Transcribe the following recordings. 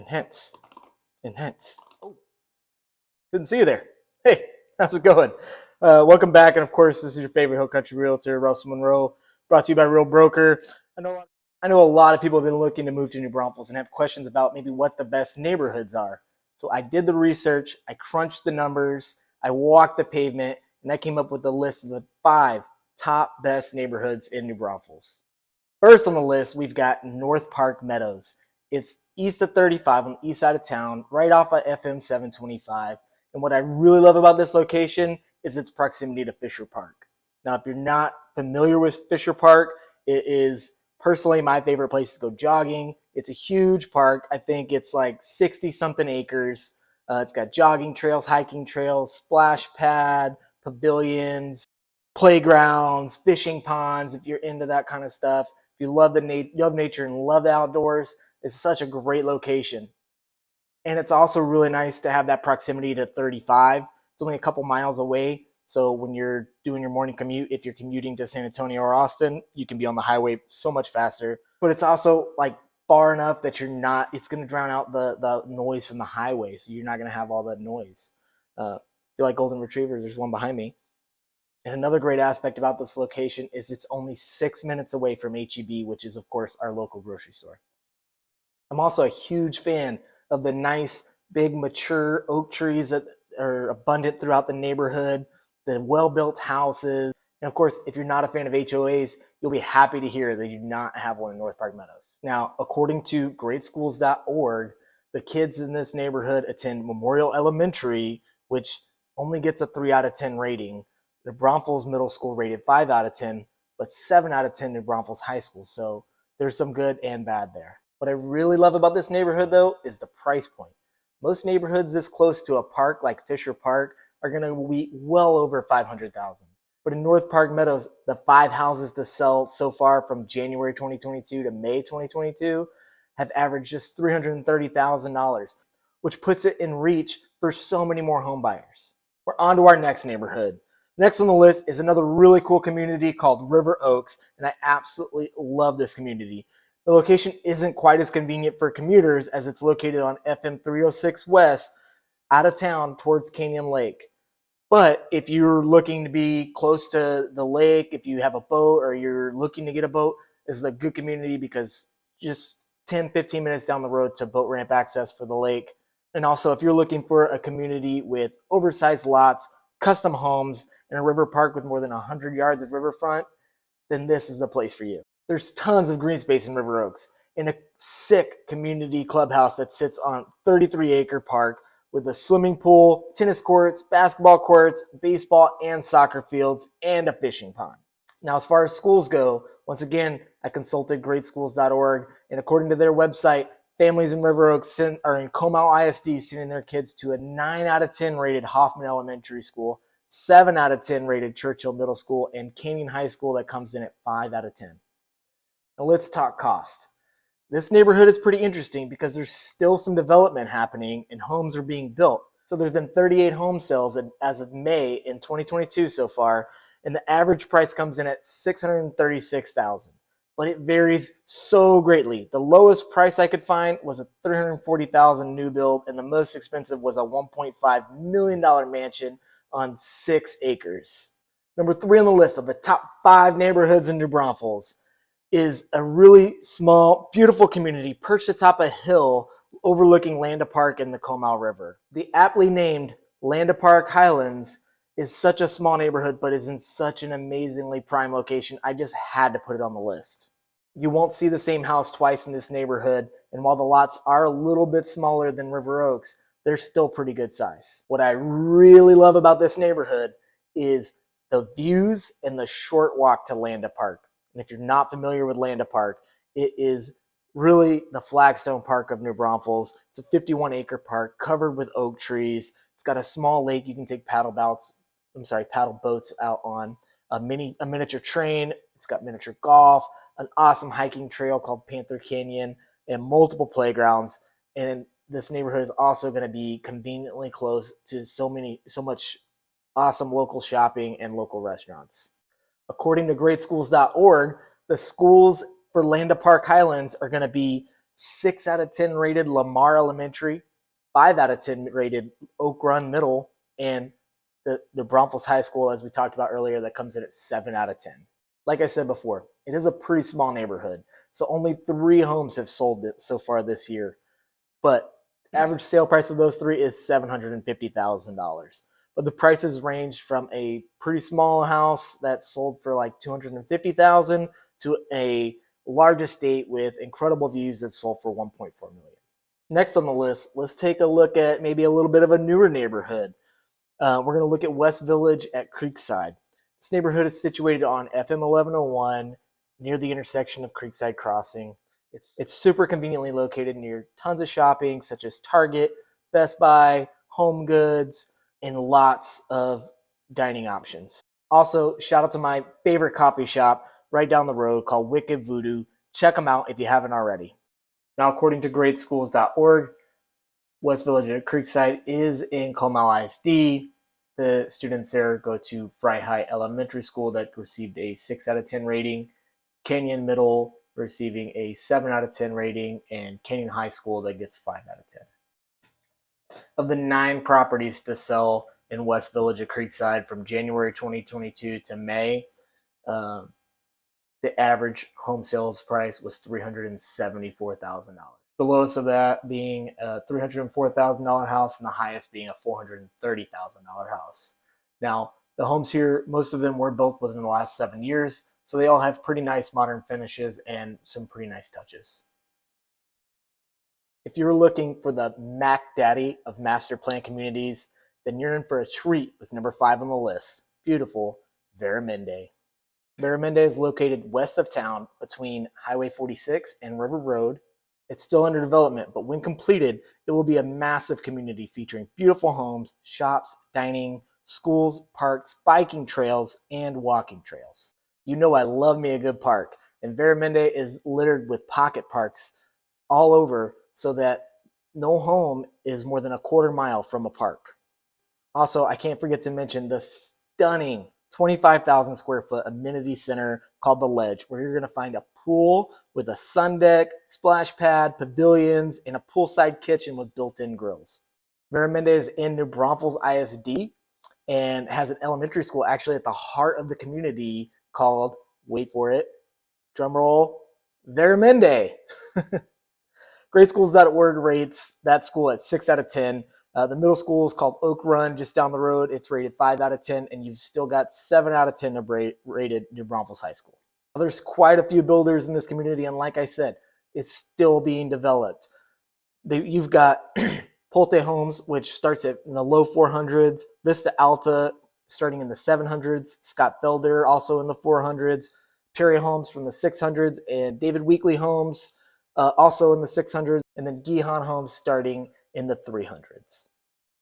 Enhance. Enhance. Oh, didn't see you there. Hey, how's it going? Welcome back. And of course, this is your favorite Hill Country Realtor, Russell Monroe, brought to you by Real Broker. I know a lot of people have been looking to move to New Braunfels and have questions about maybe what the best neighborhoods are. So I did the research, I crunched the numbers, I walked the pavement, and I came up with a list of the 5 top best neighborhoods in New Braunfels. First on the list, we've got North Park Meadows. It's east of 35 on the east side of town, right off of FM 725. And what I really love about this location is its proximity to Fisher Park. Now, if you're not familiar with Fisher Park, it is personally my favorite place to go jogging. It's a huge park. I think it's like 60-something acres. It's got jogging trails, hiking trails, splash pad, pavilions, playgrounds, fishing ponds, if you're into that kind of stuff. If you love love nature and love the outdoors, it's such a great location. And it's also really nice to have that proximity to 35. It's only a couple miles away. So when you're doing your morning commute, if you're commuting to San Antonio or Austin, you can be on the highway so much faster. But it's also like far enough that it's going to drown out the noise from the highway. So you're not going to have all that noise. If you like golden retrievers, there's one behind me. And another great aspect about this location is it's only 6 minutes away from H-E-B, which is, of course, our local grocery store. I'm also a huge fan of the nice, big, mature oak trees that are abundant throughout the neighborhood, the well-built houses. And of course, if you're not a fan of HOAs, you'll be happy to hear that you do not have one in North Park Meadows. Now, according to greatschools.org, the kids in this neighborhood attend Memorial Elementary, which only gets a 3 out of 10 rating. The Braunfels Middle School rated 5 out of 10, but 7 out of 10 in Braunfels High School. So there's some good and bad there. What I really love about this neighborhood, though, is the price point. Most neighborhoods this close to a park like Fisher Park are going to be well over $500,000. But in North Park Meadows, the 5 houses to sell so far from January 2022 to May 2022 have averaged just $330,000, which puts it in reach for so many more home buyers. We're on to our next neighborhood. Next on the list is another really cool community called River Oaks, and I absolutely love this community. The location isn't quite as convenient for commuters as it's located on FM 306 West, out of town towards Canyon Lake. But if you're looking to be close to the lake, if you have a boat or you're looking to get a boat, this is a good community because just 10-15 minutes down the road to boat ramp access for the lake. And also, if you're looking for a community with oversized lots, custom homes, and a river park with more than 100 yards of riverfront, then this is the place for you. There's tons of green space in River Oaks and a sick community clubhouse that sits on a 33-acre park with a swimming pool, tennis courts, basketball courts, baseball and soccer fields, and a fishing pond. Now, as far as schools go, once again, I consulted greatschools.org, and according to their website, families in River Oaks are in Comal ISD sending their kids to a 9 out of 10 rated Hoffman Elementary School, 7 out of 10 rated Churchill Middle School, and Canyon High School that comes in at 5 out of 10. Now let's talk cost. This neighborhood is pretty interesting because there's still some development happening and homes are being built. So there's been 38 home sales as of May in 2022 so far, and the average price comes in at $636,000. But it varies so greatly. The lowest price I could find was a $340,000 new build, and the most expensive was a $1.5 million mansion on 6 acres. Number 3 on the list of the top 5 neighborhoods in New Braunfels is a really small, beautiful community perched atop a hill overlooking Landa Park and the Comal River. The aptly named Landa Park Highlands is such a small neighborhood, but is in such an amazingly prime location, I just had to put it on the list. You won't see the same house twice in this neighborhood, and while the lots are a little bit smaller than River Oaks, they're still pretty good size. What I really love about this neighborhood is the views and the short walk to Landa Park. And if you're not familiar with Landa Park, it is really the flagstone park of New Braunfels. It's a 51-acre park covered with oak trees. It's got a small lake you can take paddle boats out on, a miniature train. It's got miniature golf, an awesome hiking trail called Panther Canyon, and multiple playgrounds. And this neighborhood is also going to be conveniently close to so much awesome local shopping and local restaurants. According to greatschools.org, the schools for Landa Park Highlands are going to be 6 out of 10 rated Lamar Elementary, 5 out of 10 rated Oak Run Middle, and the Braunfels High School, as we talked about earlier, that comes in at 7 out of 10. Like I said before, it is a pretty small neighborhood, so only 3 homes have sold it so far this year. But the average sale price of those 3 is $750,000. But the prices range from a pretty small house that sold for like $250,000 to a large estate with incredible views that sold for $1.4 million. Next on the list, let's take a look at maybe a little bit of a newer neighborhood. We're going to look at West Village at Creekside. This neighborhood is situated on FM 1101 near the intersection of Creekside Crossing. It's super conveniently located near tons of shopping such as Target, Best Buy, Home Goods, and lots of dining options. Also, shout out to my favorite coffee shop right down the road called Wicked Voodoo. Check them out if you haven't already. Now, according to greatschools.org, West Village at Creekside is in Comal ISD. The students there go to Fry High Elementary School that received a 6 out of 10 rating, Canyon Middle receiving a 7 out of 10 rating, and Canyon High School that gets 5 out of 10. Of the 9 properties to sell in West Village at Creekside from January 2022 to May, the average home sales price was $374,000. The lowest of that being a $304,000 house and the highest being a $430,000 house. Now, the homes here, most of them were built within the last 7 years, so they all have pretty nice modern finishes and some pretty nice touches. If you're looking for the Mac Daddy of master plan communities, then you're in for a treat with number 5 on the list. Beautiful Vera Menendez. Vera Menendez is located west of town between Highway 46 and River Road. It's still under development, but when completed, it will be a massive community featuring beautiful homes, shops, dining, schools, parks, biking trails, and walking trails. You know I love me a good park, and Vera Menendez is littered with pocket parks all over so that no home is more than a quarter mile from a park. Also, I can't forget to mention the stunning 25,000 square foot amenity center called The Ledge, where you're going to find a pool with a sun deck, splash pad, pavilions, and a poolside kitchen with built-in grills. Vera Menendez is in New Braunfels ISD and has an elementary school actually at the heart of the community called, wait for it, drum roll, Vera Menendez. Greatschools.org rates that school at 6 out of 10. The middle school is called Oak Run, just down the road. It's rated 5 out of 10, and you've still got 7 out of 10 rated New Braunfels High School. There's quite a few builders in this community, and like I said, it's still being developed. You've got Pulte Homes, which starts in the low 400s, Vista Alta starting in the 700s, Scott Felder also in the 400s, Perry Homes from the 600s, and David Weekley Homes also in the 600s, and then Gihan Homes starting in the 300s.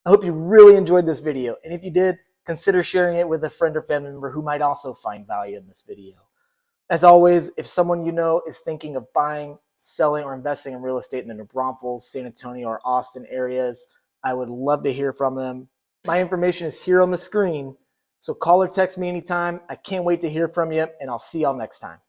I hope you really enjoyed this video, and if you did, consider sharing it with a friend or family member who might also find value in this video. As always, if someone you know is thinking of buying, selling, or investing in real estate in the New Braunfels, San Antonio, or Austin areas, I would love to hear from them. My information is here on the screen, so call or text me anytime. I can't wait to hear from you, and I'll see y'all next time.